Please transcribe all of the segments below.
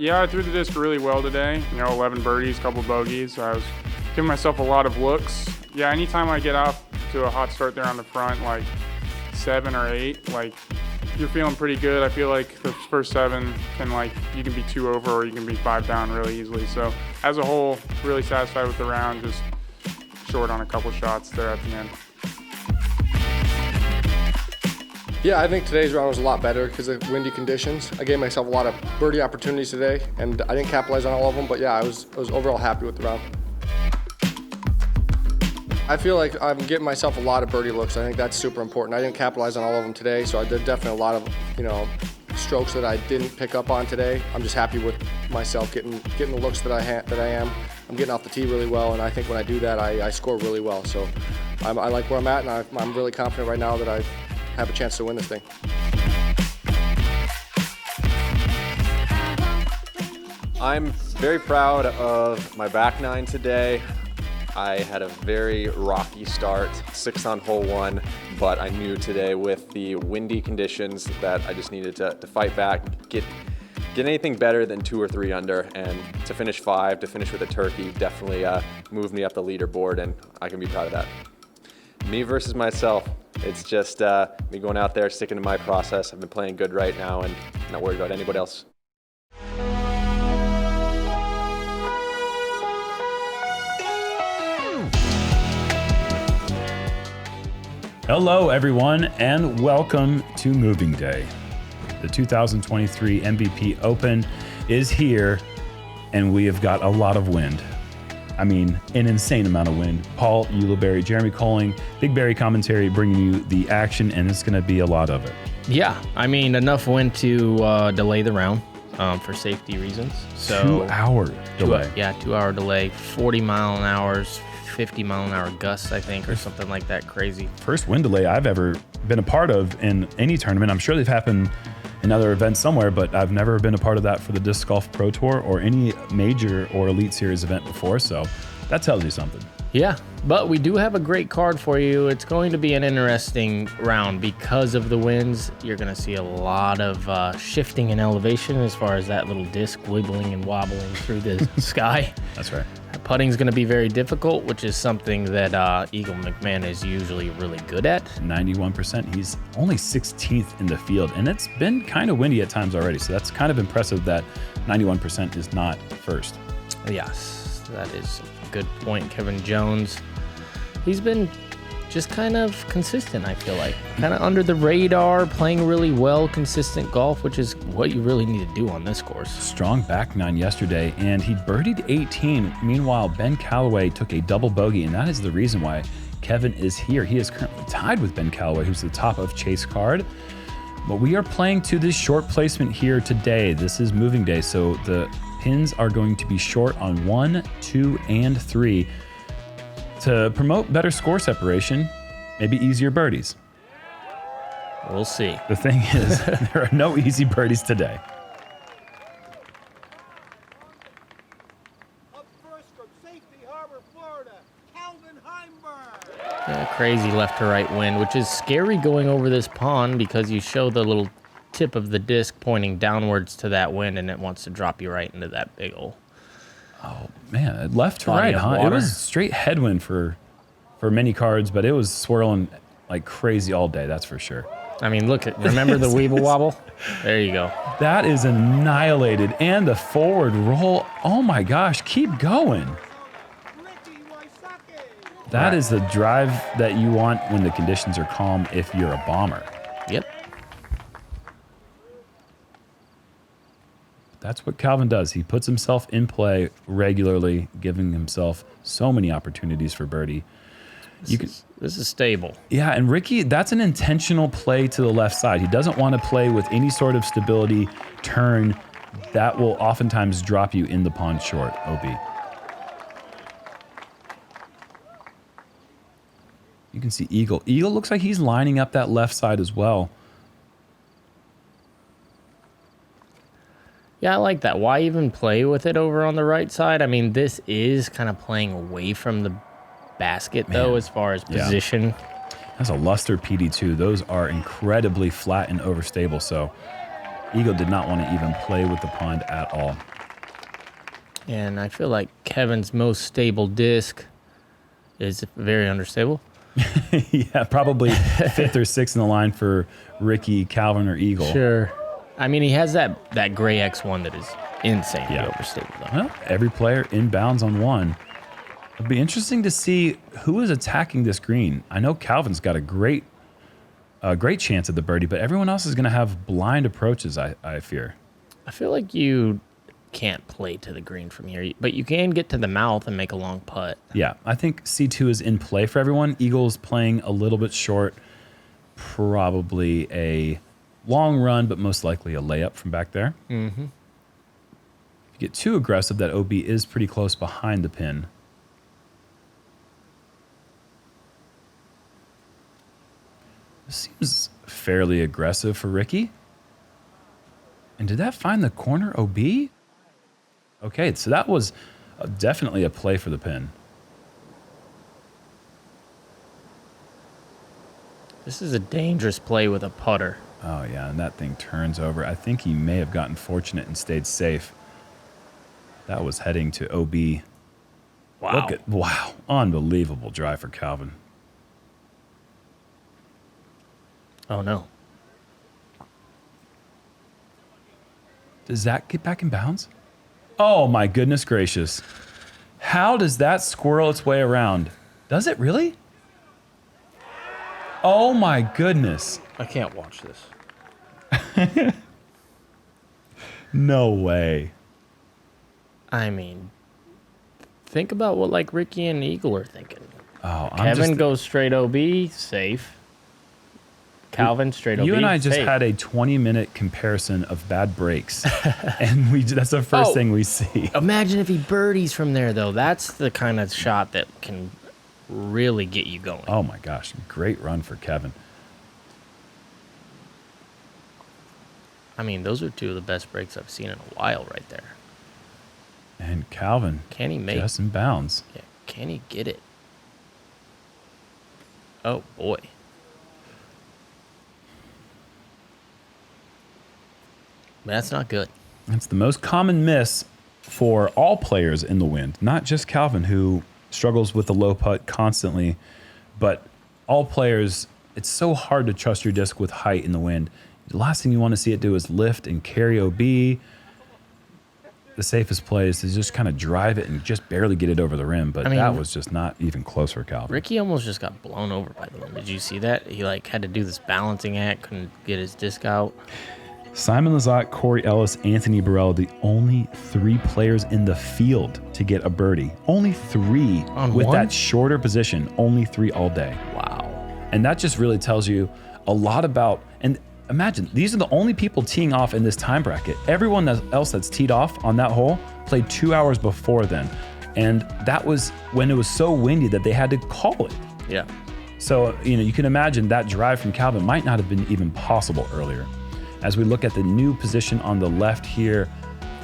Yeah, I threw the disc really well today. 11 birdies, couple bogeys. I was giving myself a lot of looks. Yeah, anytime I get off to a hot start there on the front, like 7 or 8, like you're feeling pretty good. I feel like the first 7 you can be 2 over or you can be 5 down really easily. So as a whole, really satisfied with the round, just short on a couple shots there at the end. Yeah, I think today's round was a lot better because of windy conditions. I gave myself a lot of birdie opportunities today, and I didn't capitalize on all of them, but yeah, I was overall happy with the round. I feel like I'm getting myself a lot of birdie looks. I think that's super important. I didn't capitalize on all of them today, so I did definitely a lot of, strokes that I didn't pick up on today. I'm just happy with myself getting the looks that I am. I'm getting off the tee really well, and I think when I do that, I score really well. So I like where I'm at, and I'm really confident right now that I have a chance to win this thing. I'm very proud of my back nine today. I had a very rocky start, 6 on hole 1, but I knew today with the windy conditions that I just needed to fight back, get anything better than 2 or 3 under, and to finish 5, to finish with a turkey, definitely moved me up the leaderboard, and I can be proud of that. Me versus myself, it's just me going out there, sticking to my process. I've been playing good right now and not worried about anybody else. Hello, everyone, and welcome to Moving Day. The 2023 MVP Open is here, and we have got a lot of wind. I mean, an insane amount of wind. Paul, Ulibarri, Jermey, Koling, Big Barri commentary bringing you the action, and it's going to be a lot of it. Yeah, I mean, enough wind to delay the round for safety reasons. So 2-hour delay. 2-hour delay, 40 mile an hour, 50 mile an hour gusts, I think, or something like that crazy. First wind delay I've ever been a part of in any tournament. I'm sure they've happened in other events somewhere, but I've never been a part of that for the Disc Golf Pro Tour or any major or Elite Series event before, so that tells you something. Yeah, but we do have a great card for you. It's going to be an interesting round because of the winds. You're going to see a lot of shifting in elevation as far as that little disc wiggling and wobbling through the sky. That's right. Putting's going to be very difficult, which is something that Eagle McMahon is usually really good at. 91%. He's only 16th in the field, and it's been kind of windy at times already, so that's kind of impressive that 91% is not first. Yes, that is a good point. Kevin Jones, he's been just kind of consistent, I feel like. Kind of under the radar, playing really well, consistent golf, which is what you really need to do on this course. Strong back nine yesterday, and he birdied 18. Meanwhile, Ben Callaway took a double bogey, and that is the reason why Kevin is here. He is currently tied with Ben Callaway, who's the top of Chase Card. But we are playing to this short placement here today. This is moving day, so the pins are going to be short on 1, 2, and 3. To promote better score separation, maybe easier birdies. We'll see. The thing is, there are no easy birdies today. Up first from Safety Harbor, Florida, Calvin Heimburg. Yeah, crazy left to right wind, which is scary going over this pond because you show the little tip of the disc pointing downwards to that wind, and it wants to drop you right into that big hole. Oh, man, left to Body right, of huh? water. It was straight headwind for many cards, but it was swirling like crazy all day, that's for sure. I mean, remember the Weeble Wobble? There you go. That is annihilated, and the forward roll. Oh my gosh, keep going. Ricky Wysocki. That is the drive that you want when the conditions are calm if you're a bomber. Yep. That's what Calvin does. He puts himself in regularly, giving himself so many opportunities for birdie. This is stable. Yeah, and Ricky, that's an intentional play to the left side. He doesn't want to play with any sort of stability turn. That will oftentimes drop you in the pond short, OB. You can see Eagle. Eagle looks like he's lining up that left side as well. Yeah, I like that. Why even play with it over on the right side? I mean, this is kind of playing away from the basket, though, as far as position. That's a Leicester PD2. Those are incredibly flat and overstable, so Eagle did not want to even play with the pond at all. And I feel like Kevin's most stable disc is very understable. Yeah, probably 5th or 6th in the line for Ricky, Calvin, or Eagle. Sure. I mean, he has that gray X1 that is insanely Yeah. overstable, though. Well, every player inbounds on one. It'll be interesting to see who is attacking this green. I know Calvin's got a great chance at the birdie, but everyone else is going to have blind approaches, I fear. I feel like you can't play to the green from here, but you can get to the mouth and make a long putt. Yeah, I think C2 is in play for everyone. Eagle's playing a little bit short. Probably a long run, but most likely a layup from back there. Mm-hmm. If you get too aggressive, that OB is pretty close behind the pin. This seems fairly aggressive for Ricky. And did that find the corner OB? Okay, so that was definitely a play for the pin. This is a dangerous play with a putter. Oh, yeah, and that thing turns over. I think he may have gotten fortunate and stayed safe. That was heading to OB. Wow. Wow, unbelievable drive for Calvin. Oh, no. Does that get back in bounds? Oh, my goodness gracious. How does that squirrel its way around? Does it really? Oh, my goodness. I can't watch this. No way. I mean, think about what like Ricky and Eagle are thinking. Oh, Kevin goes straight OB, safe. Calvin straight OB. You and I just safe. had a 20-minute comparison of bad breaks, and that's the first thing we see. Imagine if he birdies from there, though. That's the kind of shot that can really get you going. Oh, my gosh. Great run for Kevin. I mean, those are two of the best breaks I've seen in a while right there. And Calvin, Can he make just in bounds. Yeah, can he get it? Oh, boy. That's not good. It's the most common miss for all players in the wind, not just Calvin, who struggles with the low putt constantly, but all players. It's so hard to trust your disc with height in the wind. The last thing you want to see it do is lift and carry OB. The safest play is to just kind of drive it and just barely get it over the rim, but that was just not even close for Calvin. Ricky almost just got blown over by the wind. Did you see that? He like had to do this balancing act, couldn't get his disc out. Simon Lizotte, Corey Ellis, Anthony Burrell, the only 3 players in the field to get a birdie. Only 3 On with one? that shorter position. Only 3 all day. Wow. And that just really tells you a lot about, and imagine, these are the only people teeing off in this time bracket. Everyone else that's teed off on that hole played 2 hours before then. And that was when it was so windy that they had to call it. Yeah. So, you can imagine that drive from Calvin might not have been even possible earlier. As we look at the new position on the left here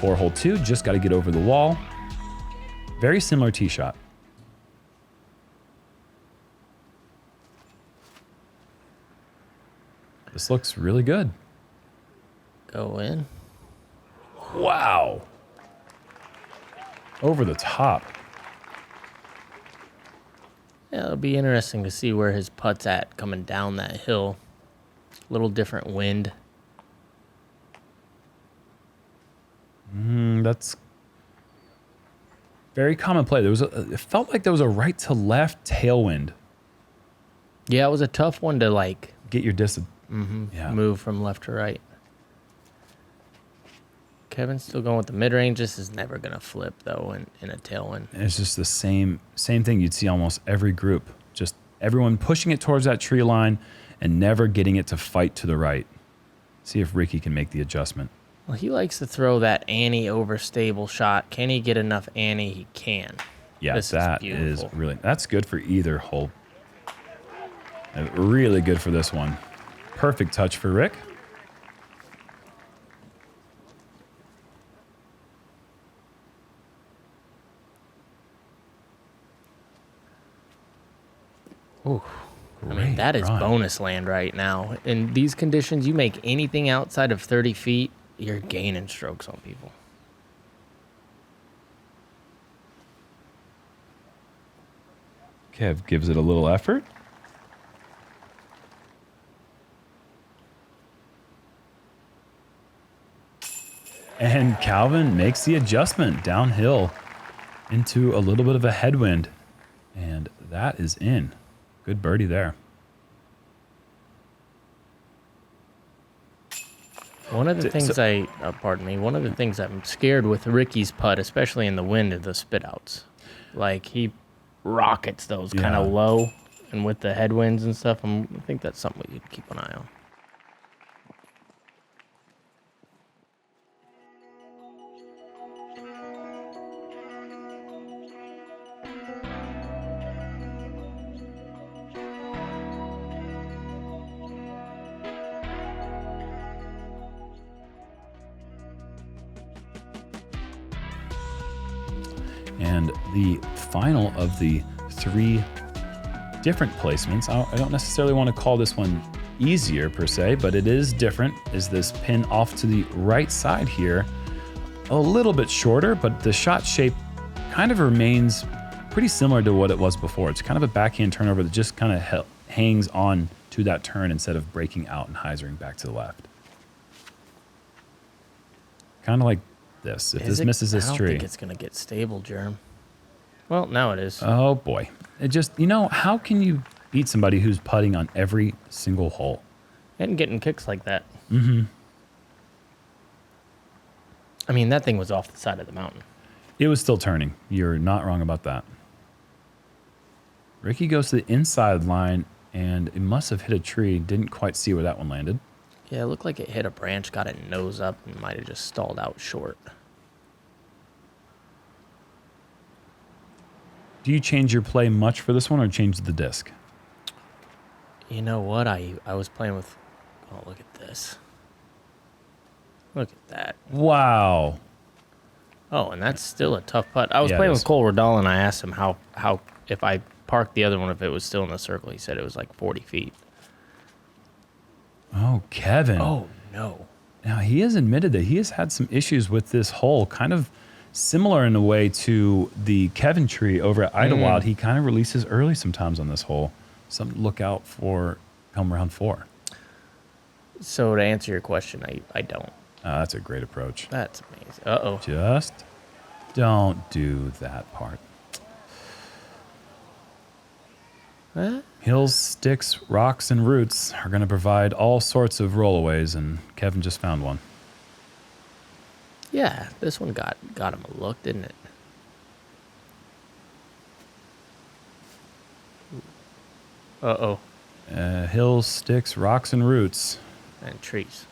for hole 2, just got to get over the wall. Very similar tee shot. This looks really good. Go in. Wow. Over the top. Yeah, it'll be interesting to see where his putt's at coming down that hill. Little different wind. That's very common play. It felt like there was a right to left tailwind. Yeah, it was a tough one to like Get your distance. Yeah. move from left to right. Kevin's still going with the mid-range. This is never going to flip, though, in a tailwind. It's just the same thing you'd see almost every group. Just everyone pushing it towards that tree line and never getting it to fight to the right. See if Ricky can make the adjustment. Well, he likes to throw that Annie overstable shot. Can he get enough Annie? He can. Yeah, This that is beautiful. really, that's good for either hole. Really good for this one. Perfect touch for Rick. Ooh. I mean, Great that is run. bonus land right now. In these conditions, you make anything outside of 30 feet, you're gaining strokes on people. Kev gives it a little effort. And Calvin makes the adjustment downhill into a little bit of a headwind. And that is in. Good birdie there. One of the things one of the things I'm scared with Ricky's putt, especially in the wind, is the spit outs. Like, he rockets those kind of low, and with the headwinds and stuff, I think that's something we could keep an eye on. And the final of the 3 different placements, I don't necessarily want to call this one easier per se, but it is different, is this pin off to the right side here. A little bit shorter, but the shot shape kind of remains pretty similar to what it was before. It's kind of a backhand turnover that just kind of hangs on to that turn instead of breaking out and hyzering back to the left. Kind of like this. If this misses this tree. I don't think it's going to get stable, Jerm. Well, now it is. Oh, boy. It just, how can you beat somebody who's putting on every single hole? And getting kicks like that. Mm-hmm. I mean, that thing was off the side of the mountain. It was still turning. You're not wrong about that. Ricky goes to the inside line, and it must have hit a tree. Didn't quite see where that one landed. Yeah, it looked like it hit a branch, got it nose up, and might have just stalled out short. Do you change your play much for this one or change the disc? You know what? I was playing with... Oh, look at this. Look at that. Wow. Oh, and that's still a tough putt. I was playing with Cole Rodall, and I asked him how if I parked the other one, if it was still in the circle. He said it was like 40 feet. Oh, Kevin. Oh, no. Now, he has admitted that he has had some issues with this hole, kind of similar in a way to the Kevin tree over at Idlewild. He kind of releases early sometimes on this hole. Something to look out for come round 4. So to answer your question, I don't. That's a great approach. That's amazing. Uh-oh. Just don't do that part. Huh? Hills, sticks, rocks, and roots are going to provide all sorts of rollaways, and Kevin just found one. Yeah, this one got him a look, didn't it? Uh-oh. Hills, sticks, rocks, and roots. And trees.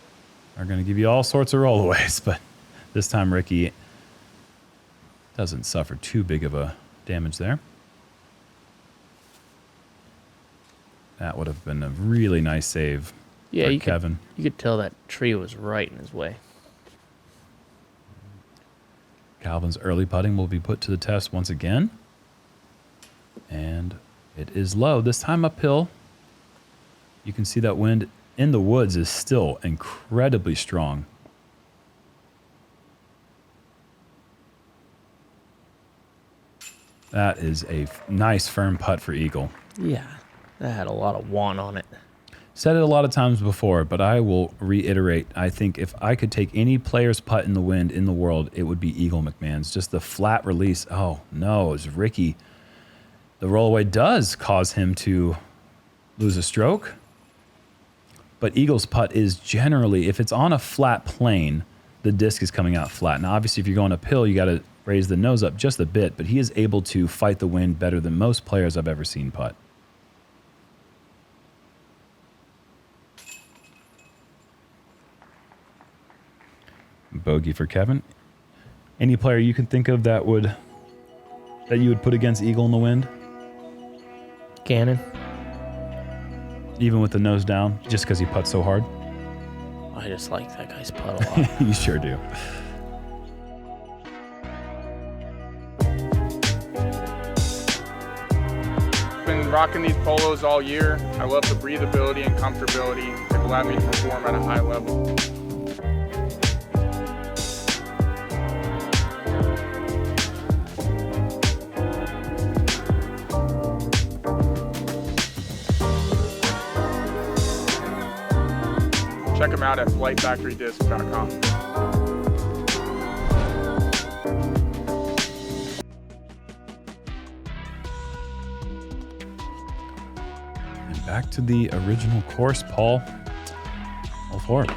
Are going to give you all sorts of rollaways, but this time Ricky doesn't suffer too big of a damage there. That would have been a really nice save for Kevin. You could tell that tree was right in his way. Calvin's early putting will be put to the test once again. And it is low, this time uphill. You can see that wind in the woods is still incredibly strong. That is a nice firm putt for Eagle. Yeah, that had a lot of want on it. Said it a lot of times before, but I will reiterate. I think if I could take any player's putt in the wind in the world, it would be Eagle McMahon's. Just the flat release. Oh, no, it's Ricky. The rollaway does cause him to lose a stroke. But Eagle's putt is generally, if it's on a flat plane, the disc is coming out flat. Now, obviously, if you're going uphill, you got to raise the nose up just a bit, but he is able to fight the wind better than most players I've ever seen putt. Bogey for Kevin. Any player you can think of that you would put against Eagle in the wind? Cannon. Even with the nose down, just because he putts so hard? I just like that guy's putt a lot. You sure do. Been rocking these polos all year. I love the breathability and comfortability. They've allowed me to perform at a high level. Check them out at flightfactorydisc.com. And back to the original course, Paul. All for it.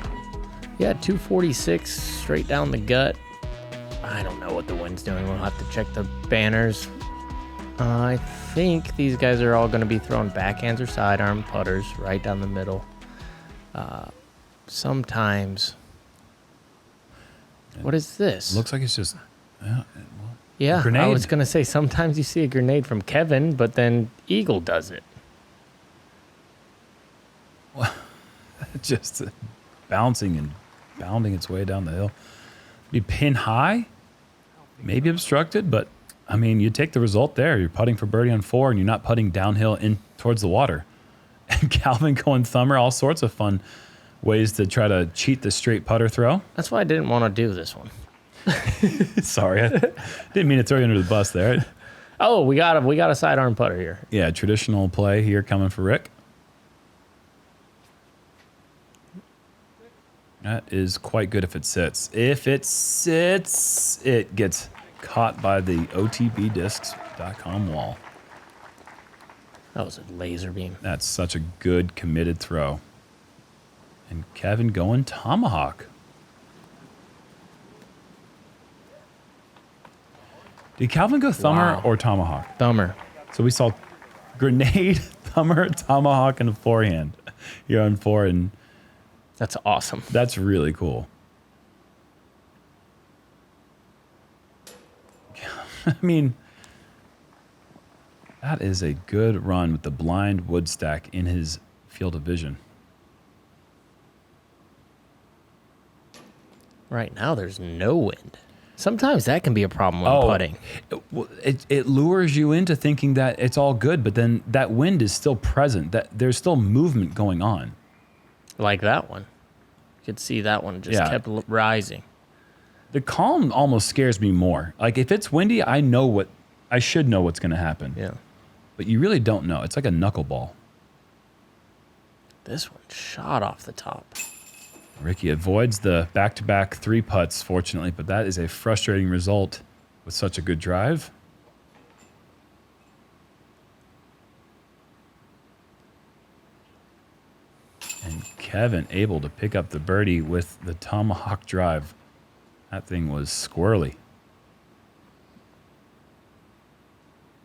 Yeah, 246 straight down the gut. I don't know what the wind's doing. We'll have to check the banners. I think these guys are all going to be throwing backhands or sidearm putters right down the middle. Sometimes. What is this? Looks like it's just. Yeah, grenade. I was going to say sometimes you see a grenade from Kevin, but then Eagle does it. Just bouncing and bounding its way down the hill. Be pin high, maybe obstructed, but I mean, you take the result there. You're putting for birdie on 4, and you're not putting downhill in towards the water. And Calvin going thumber, all sorts of fun ways to try to cheat the straight putter throw. That's why I didn't want to do this one. Sorry, I didn't mean to throw you under the bus there. Oh, we got a sidearm putter here. Yeah, traditional play here coming for Rick. That is quite good if it sits. If it sits, it gets caught by the OTBDiscs.com wall. That was a laser beam. That's such a good committed throw. And Kevin going tomahawk. Did Calvin go thumber Wow. or tomahawk? Thumber. So we saw grenade, thumber, tomahawk, and a forehand here on 4, and That's awesome. that's really cool. I mean, that is a good run with the blind wood stack in his field of vision. Right now, there's no wind. Sometimes that can be a problem when putting. It lures you into thinking that it's all good, but then that wind is still present. That there's still movement going on. Like that one. You could see that one just Yeah. kept rising. The calm almost scares me more. Like if it's windy, I should know what's going to happen. Yeah. But you really don't know. It's like a knuckleball. This one shot off the top. Ricky avoids the back-to-back 3 putts, fortunately, but that is a frustrating result with such a good drive. And Kevin able to pick up the birdie with the tomahawk drive. That thing was squirrely.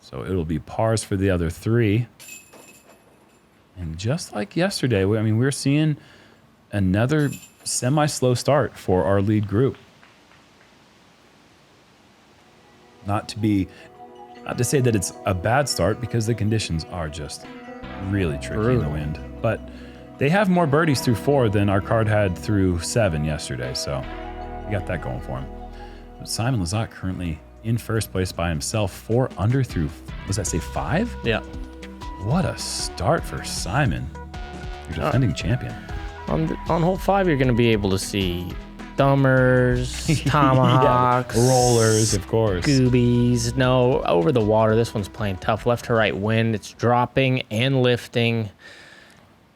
So it'll be pars for the other 3. And just like yesterday, we're seeing another semi-slow start for our lead group. Not to say that it's a bad start, because the conditions are just really tricky in the wind. But they have more birdies through 4 than our card had through 7 yesterday, so we got that going for him. But Simon Lizotte currently in first place by himself, 4 under through, was that say 5? Yeah. What a start for Simon, your defending champion. On hole 5, you're going to be able to see thumbers, tomahawks, rollers, of course. goobies. No, over the water, this one's playing tough. Left to right wind. It's dropping and lifting.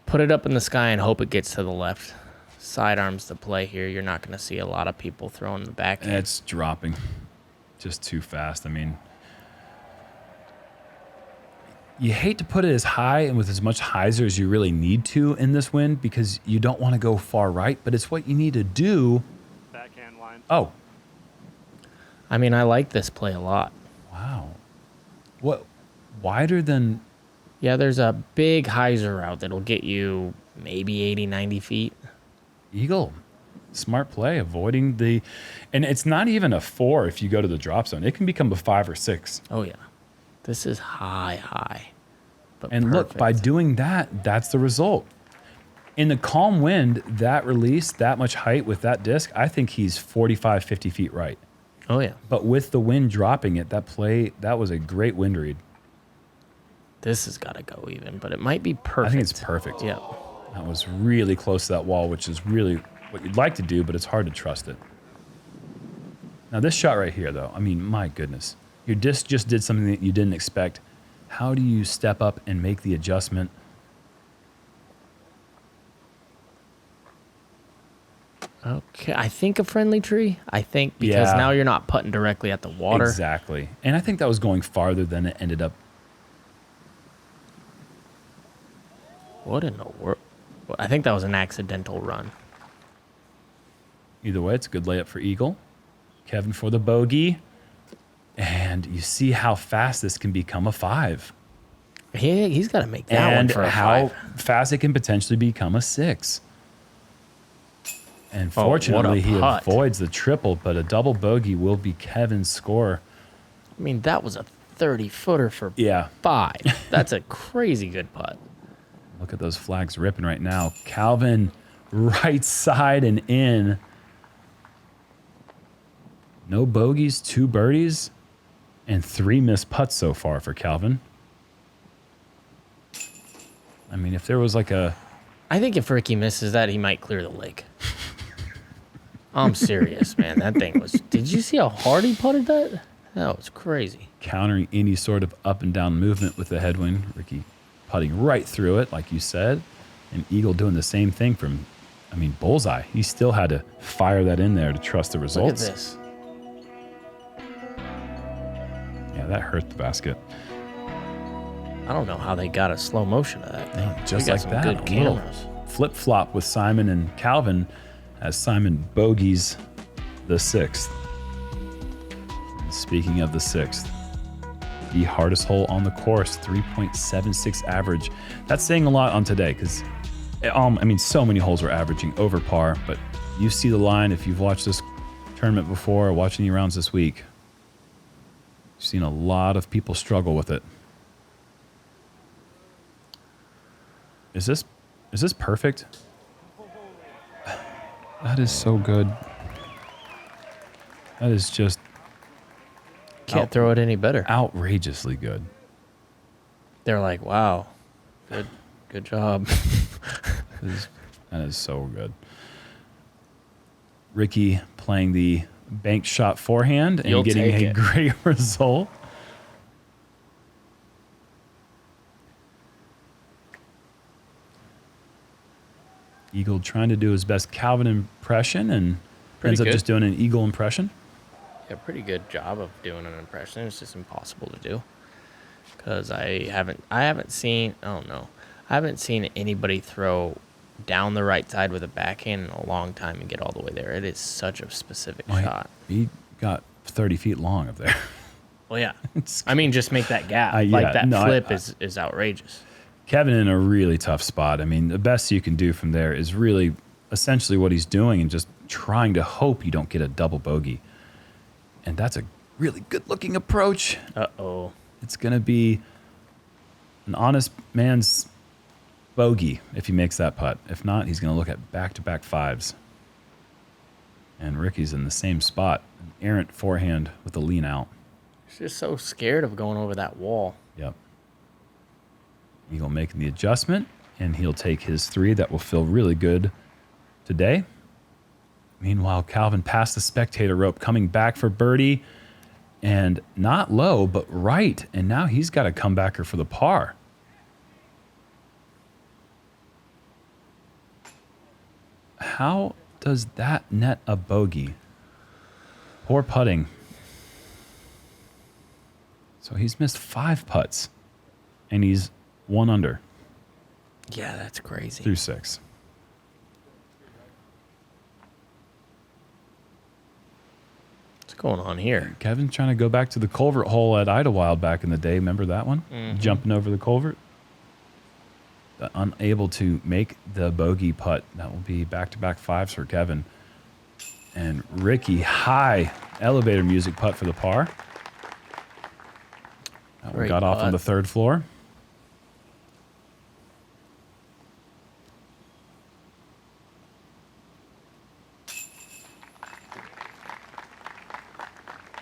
Put it up in the sky and hope it gets to the left. Sidearms the play here. You're not going to see a lot of people throwing the backhand. It's dropping just too fast. I mean, you hate to put it as high and with as much hyzer as you really need to in this wind, because you don't want to go far right, but it's what you need to do. Backhand line. Oh, I mean, I like this play a lot. wow. What, wider than, Yeah, there's a big hyzer route that'll get you maybe 80, 90 feet. Eagle? Smart play, avoiding the, and it's not even a 4 if you go to the drop zone. It can become a 5 or 6. Oh, yeah. This is high. But And look, by perfect. doing that, that's the result. In the calm wind, that release, that much height with that disc, I think he's 45, 50 feet right. Oh, yeah. But with the wind dropping it, that was a great wind read. This has got to go even, but it might be perfect. I think it's perfect. Yeah. That was really close to that wall, which is really what you'd like to do, but it's hard to trust it. Now, this shot right here, though, I mean, my goodness. Your disc just did something that you didn't expect. How do you step up and make the adjustment? Okay, I think a friendly tree. I think because Yeah. now you're not putting directly at the water. Exactly. And I think that was going farther than it ended up. What in the world? I think that was an accidental run. Either way, it's a good layup for Eagle. Kevin for the bogey. And you see how fast this can become a 5. He's got to make that one And for a how 5. fast it can potentially become a 6. And Oh, what a fortunately, he putt. avoids the triple, but a double bogey will be Kevin's score. I mean, that was a 30-footer for Yeah. 5. That's a crazy good putt. Look at those flags ripping right now. Calvin, right side and in. No bogeys, 2 birdies, and 3 missed putts so far for Calvin. I mean, if there was like a... I think if Ricky misses that, he might clear the lake. I'm serious, man. That thing was... Did you see how hard he putted that? That was crazy. countering any sort of up and down movement with the headwind. Ricky putting right through it, like you said. And Eagle doing the same thing from, I mean, bullseye. He still had to fire that in there to trust the results. Look at this. Yeah, that hurt the basket. I don't know how they got a slow motion of that thing. Yeah, just We got like some that. good A little cameras. flip-flop with Simon and Calvin as Simon bogeys the 6th. And speaking of the 6th, the hardest hole on the course, 3.76 average. That's saying a lot on today because, I mean, so many holes were averaging over par, but you see the line if you've watched this tournament before or watched any rounds this week. You've seen a lot of people struggle with it. Is this perfect? That is so good. That is just Can't throw it any better. outrageously good. They're like, wow, good job. That is so good. Ricky playing the bank shot forehand and You'll getting take a it. great result. Eagle trying to do his best Calvin impression and Pretty ends up good. just doing an Eagle impression. Yeah, pretty good job of doing an impression. It's just impossible to do because I haven't seen. I don't know. I haven't seen anybody throw down the right side with a backhand in a long time and get all the way there. It is such a specific shot. He got 30 feet long up there. Well, yeah. I mean, just make that gap. Yeah, Like that no, flip is outrageous. Kevin in a really tough spot. I mean, the best you can do from there is really essentially what he's doing and just trying to hope you don't get a double bogey. And that's a really good-looking approach. Uh-oh. It's going to be an honest man's bogey if he makes that putt. If not, he's going to look at back-to-back 5s. And Ricky's in the same spot. An errant forehand with a lean out. He's just so scared of going over that wall. Yep. Eagle making the adjustment, and he'll take his 3 that will feel really good today. Meanwhile, Calvin past the spectator rope, coming back for birdie, and not low, but right. And now he's got a comebacker for the par. How does that net a bogey? Poor putting. So he's missed 5 putts, and he's 1 under Yeah, that's crazy. through 6. What's going on here? Kevin's trying to go back to the culvert hole at Idlewild back in the day. Remember that one? Jumping over the culvert. Unable to make the bogey putt. That will be back-to-back 5s for Kevin. And Ricky, high elevator music putt for the par. That one Great got off on putt. the 3rd floor.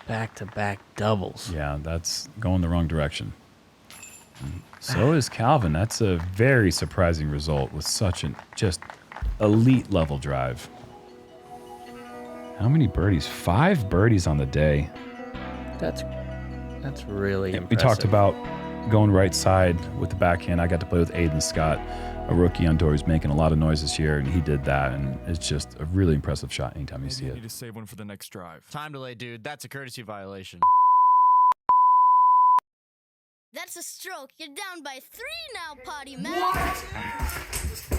Back-to-back doubles. Yeah, that's going the wrong direction. And so is Calvin. That's a very surprising result with such an just elite level drive. How many birdies? 5 birdies on the day. That's really impressive. We talked about going right side with the backhand. I got to play with Aiden Scott. a rookie on tour who's making a lot of noise this year, and he did that, and it's just a really impressive shot anytime you see You it. need to save one for the next drive. Time delay, dude. That's a courtesy violation. That's a stroke. You're down by 3 now, potty mouth.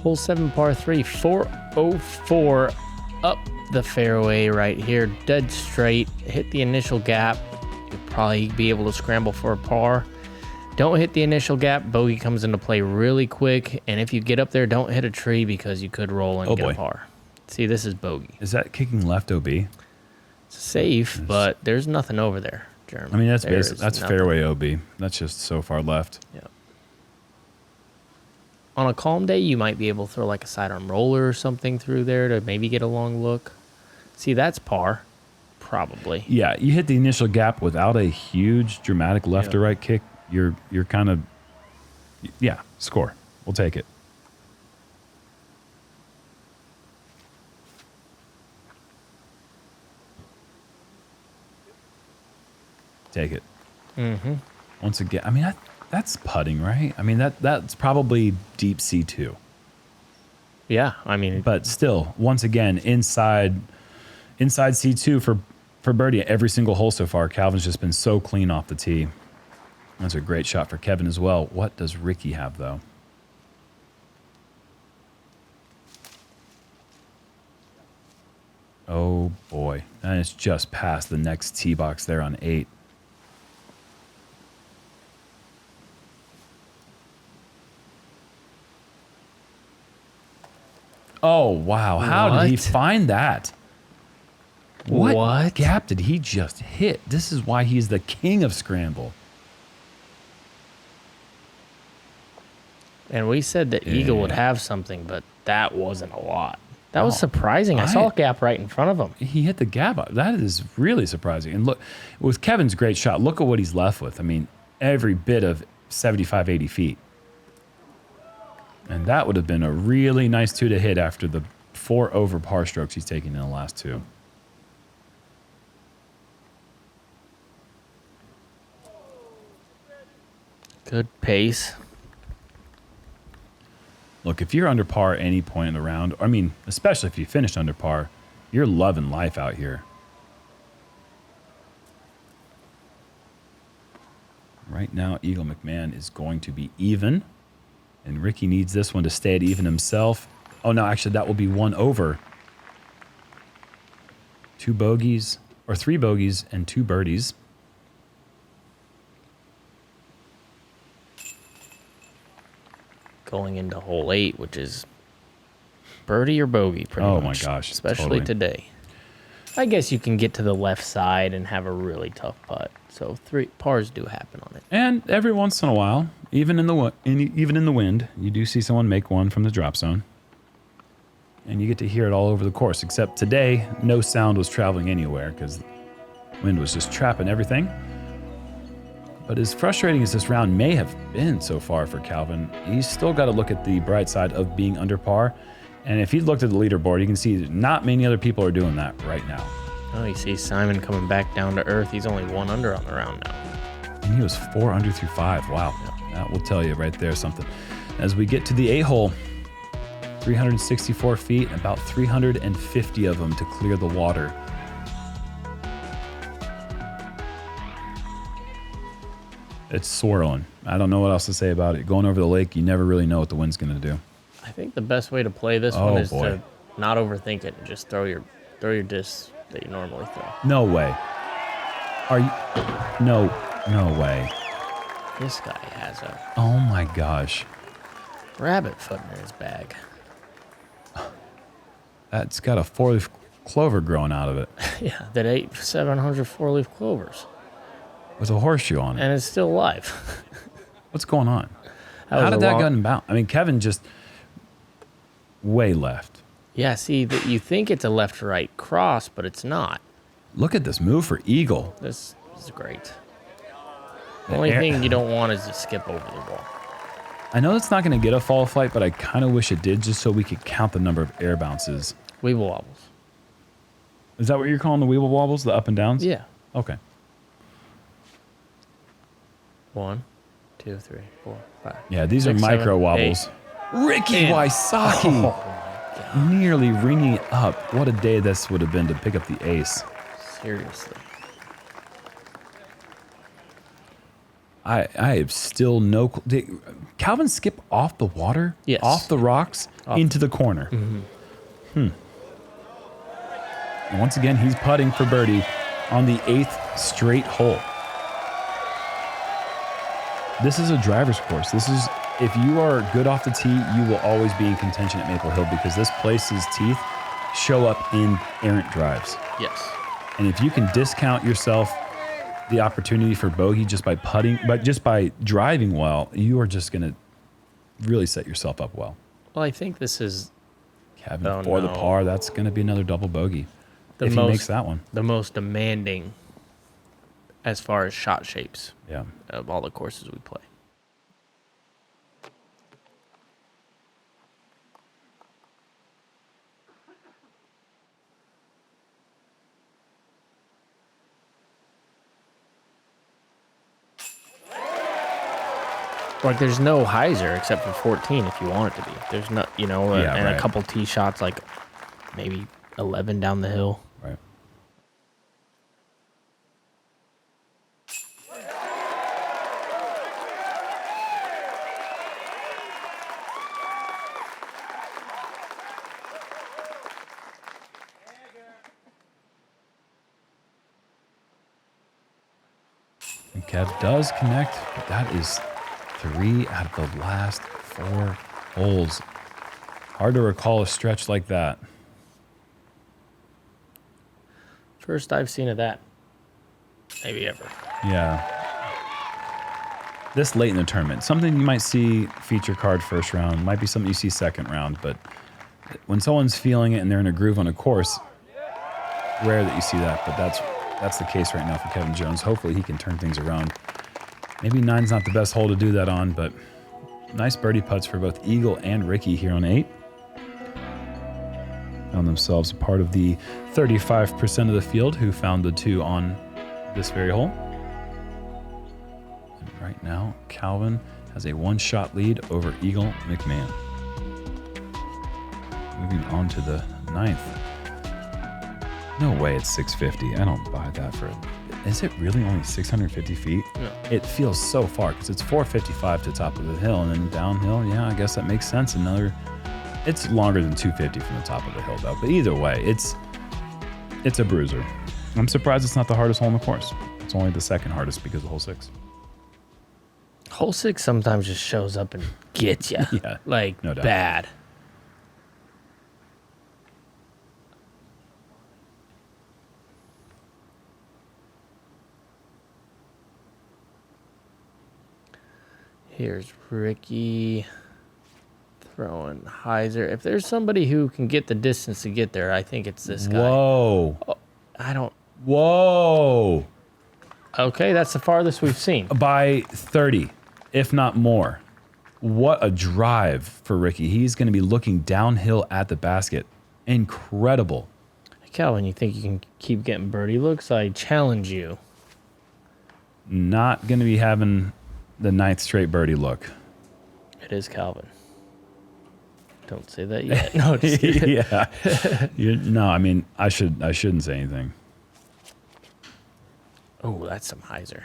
Hole 7, par 3, 404 up the fairway right here, dead straight. Hit the initial gap. You'll probably be able to scramble for a par. Don't hit the initial gap. Bogey comes into play really quick. And if you get up there, don't hit a tree because you could roll and get a par. See, this is bogey. Is that kicking left OB? It's safe, but there's nothing over there, Jerm. I mean, that's There basic. is That's nothing. fairway OB. That's just so far left. Yeah. On a calm day, you might be able to throw like a sidearm roller or something through there to maybe get a long look. See, that's par, probably. Yeah, you hit the initial gap without a huge dramatic left or right kick. You're kind of, yeah, score. We'll take it. Take it. Mm-hmm. Once again, I mean, that's putting, right? I mean, that's probably deep C2. Yeah, I mean, But still, once again, inside C2 for birdie every single hole so far. Calvin's just been so clean off the tee. That's a great shot for Kevin as well. What does Ricky have, though? Oh, boy. And it's just past the next tee box there on 8. Oh, wow. How did he What? find that? What What? gap did he just hit? This is why he's the king of scramble. and we said that Eagle would Yeah. have something, but that wasn't a lot. That was Oh, surprising. I saw a gap right in front of him. He hit the gap up. That is really surprising. And look, with Kevin's great shot, look at what he's left with. I mean, every bit of 75, 80 feet. And that would have been a really nice 2 to hit after the 4 over par strokes he's taken in the last 2. Good pace. Look, if you're under par at any point in the round, I mean, especially if you finished under par, you're loving life out here. Right now, Eagle McMahon is going to be even, and Ricky needs this one to stay at even himself. Oh, no, actually, that will be 1 over. 2 bogeys, or 3 bogeys and 2 birdies. Going into hole 8, which is birdie or bogey, pretty Oh much. my gosh, Especially totally. today. I guess you can get to the left side and have a really tough putt. So 3 pars do happen on it. And every once in a while, even in the wind, you do see someone make one from the drop zone. And you get to hear it all over the course. Except today, no sound was traveling anywhere because the wind was just trapping everything. But as frustrating as this round may have been so far for Calvin, he's still got to look at the bright side of being under par. And if he looked at the leaderboard, you can see that not many other people are doing that right now. Oh, you see Simon coming back down to earth. He's only 1 under on the round now. And he was 4 under through 5. Wow. That will tell you right there something. As we get to the 8-hole, 364 feet, about 350 of them to clear the water. It's swirling. I don't know what else to say about it. Going over the lake, you never really know what the wind's going to do. I think the best way to play this Oh, one is boy. to not overthink it and just throw your disc that you normally throw. No way. Are you? No way. This guy has a Oh my gosh. rabbit foot in his bag. That's got a 4-leaf clover growing out of it Yeah, that ate 700 4-leaf clovers. with a horseshoe on it. And it's still alive. What's going on? That How was did a that long- get inbound? I mean, Kevin just way left. Yeah, see, that you think it's a left to right cross, but it's not. Look at this move for Eagle. This is great. The The only air- thing you don't want is to skip over the ball. I know it's not going to get a fall flight, but I kind of wish it did just so we could count the number of air bounces. Weeble wobbles. Is that what you're calling the weeble wobbles, the up and downs? Yeah. Okay. 1, 2, 3, 4, 5. Yeah, these are 6, micro 7, wobbles. 8. Ricky Wysocki. Oh, my God. Nearly ringing it up. What a day this would have been to pick up the ace. Seriously. I have still no... Did Calvin skip off the water? Yes. Off the rocks? Into the corner? And once again, he's putting for birdie on the 8th straight hole. This is a driver's course. This is... If you are good off the tee, you will always be in contention at Maple Hill because this place's teeth show up in errant drives. Yes. And if you can discount yourself the opportunity for bogey just by putting, but just by driving well, you are just going to really set yourself up well. Well, I think this is Kevin for the par. That's going to be another double bogey if he makes that one. The most demanding as far as shot shapes of all the courses we play. Like, there's no hyzer except for 14 if you want it to be. There's not, you know, and a couple tee shots, like maybe 11 down the hill. Right. And Kev does connect, but that is 3 out of the last 4 holes. Hard to recall a stretch like that. First I've seen of that. Maybe ever. Yeah. This late in the tournament, something you might see feature card first round, might be something you see second round, but when someone's feeling it and they're in a groove on a course, rare that you see that, but that's the case right now for Kevin Jones. Hopefully he can turn things around. Maybe 9's not the best hole to do that on, but nice birdie putts for both Eagle and Ricky here on 8. Found themselves a part of the 35% of the field who found the 2 on this very hole. And right now, Calvin has a 1-shot lead over Eagle McMahon. Moving on to the 9th. No way it's 650. I don't buy that for it. Is it really only 650 feet? No. It feels so far because it's 455 to the top of the hill and then downhill. Yeah, I guess that makes sense. It's longer than 250 from the top of the hill though. But either way, it's a bruiser. I'm surprised it's not the hardest hole in the course. It's only the second hardest because of hole 6. Hole 6 sometimes just shows up and gets you. Yeah, like no doubt. bad. Here's Ricky throwing hyzer. If there's somebody who can get the distance to get there, I think it's this guy. Whoa. Oh, I don't. Whoa. Okay, that's the farthest we've seen. By 30, if not more. What a drive for Ricky. He's going to be looking downhill at the basket. Incredible. Calvin, you think you can keep getting birdie looks? I challenge you. Not going to be having the 9th straight birdie look. It is Calvin. Don't say that yet. No, just kidding. Yeah. No, I mean, I shouldn't say anything. Oh, that's some hyzer.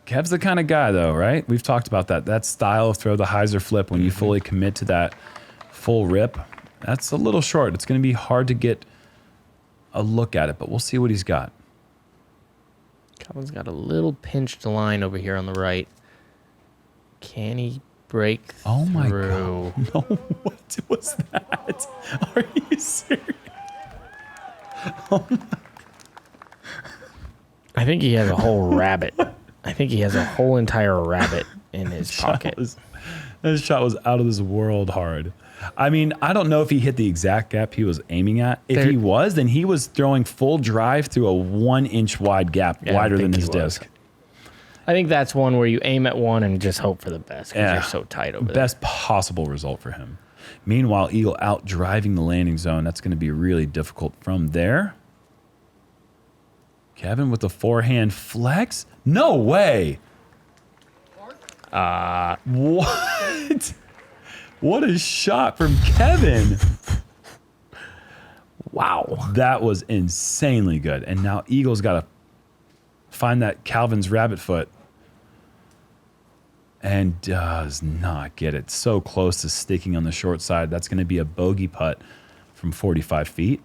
Kev's the kind of guy, though, right? We've talked about that. That style of throw the hyzer flip when you fully commit to that full rip, that's a little short. It's going to be hard to get a look at it, but we'll see what he's got. Calvin's got a little pinched line over here on the right. Can he break through? Oh my God. No, what was that? Are you serious? Oh my. I think he has a whole rabbit. I think he has a whole entire rabbit in his pocket. This shot was out of this world hard. I mean, I don't know if he hit the exact gap he was aiming at. If he was, then he was throwing full drive through a 1-inch wide gap, wider than his disc. I think that's one where you aim at one and just hope for the best because you're so tight over there. Best possible result for him. Meanwhile, Eagle out driving the landing zone. That's going to be really difficult from there. Kevin with the forehand flex. No way. What? What a shot from Kevin. Wow. That was insanely good. And now Eagle's got to find that Calvin's rabbit foot. And does not get it. So close to sticking on the short side. That's going to be a bogey putt from 45 feet.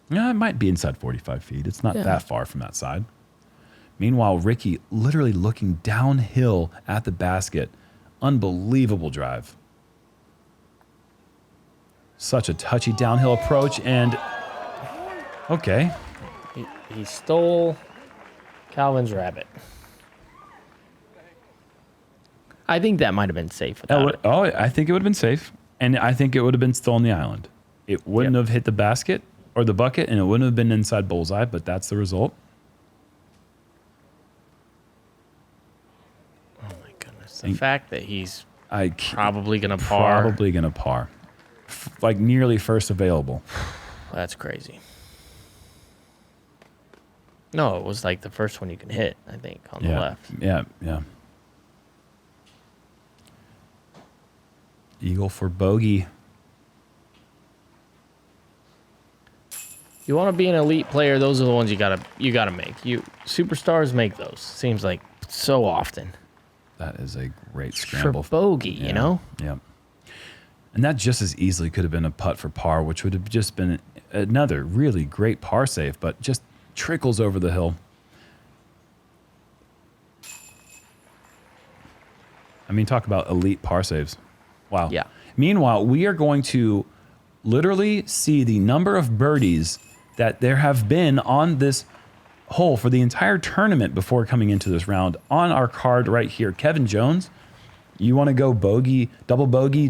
Yeah, it might be inside 45 feet. It's not that far from that side. Meanwhile, Ricky literally looking downhill at the basket. Unbelievable drive. Such a touchy downhill approach, and okay. He stole Calvin's rabbit. I think that might have been safe without it. Oh, I think it would have been safe, and I think it would have been still on the island. It wouldn't have hit the basket or the bucket, and it wouldn't have been inside bullseye, but that's the result. Oh my goodness. The fact that he's probably going to par. Probably going to par. Like nearly first available. That's crazy. No, it was like the first one you can hit, I think, on the left. Yeah. Eagle for bogey. You want to be an elite player, those are the ones you gotta make. Superstars make those. Seems like so often. That is a great scramble. For bogey, you know? Yeah. And that just as easily could have been a putt for par, which would have just been another really great par save, but just trickles over the hill. I mean, talk about elite par saves. Wow. Yeah. Meanwhile, we are going to literally see the number of birdies that there have been on this hole for the entire tournament before coming into this round on our card right here. Kevin Jones, you want to go bogey, double bogey,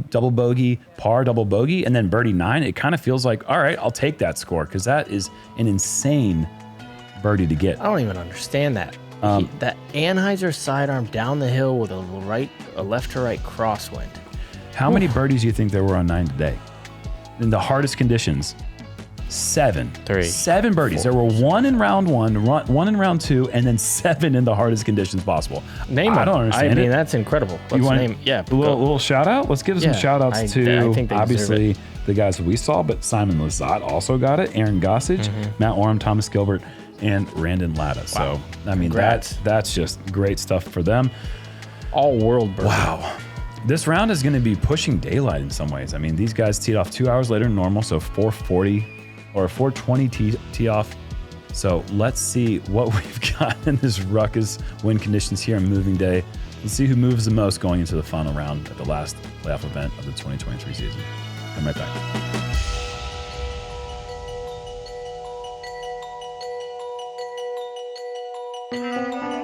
par, double bogey, and then birdie 9. It kind of feels like, all right, I'll take that score because that is an insane birdie to get. I don't even understand that. That Anheuser sidearm down the hill with a left to right crosswind. How many birdies do you think there were on 9 today? In the hardest conditions, 7. 7 birdies. 4. There were 1 in round 1, 1 in round 2, and then 7 in the hardest conditions possible. Name I don't understand I mean, it. that's incredible. Let's name. Yeah. A little shout out? Let's give some shout outs to I think obviously the guys that we saw, but Simon Lazat also got it. Aaron Gossage, Matt Orem, Thomas Gilbert, and Randon Latta. So, I mean, that's just great stuff for them. All world bird. Wow. This round is going to be pushing daylight in some ways. I mean, these guys teed off 2 hours later than normal, so 4:40 or 4:20 tee off. So let's see what we've got in this ruckus wind conditions here on moving day. Let's see who moves the most going into the final round at the last playoff event of the 2023 season. Come right back.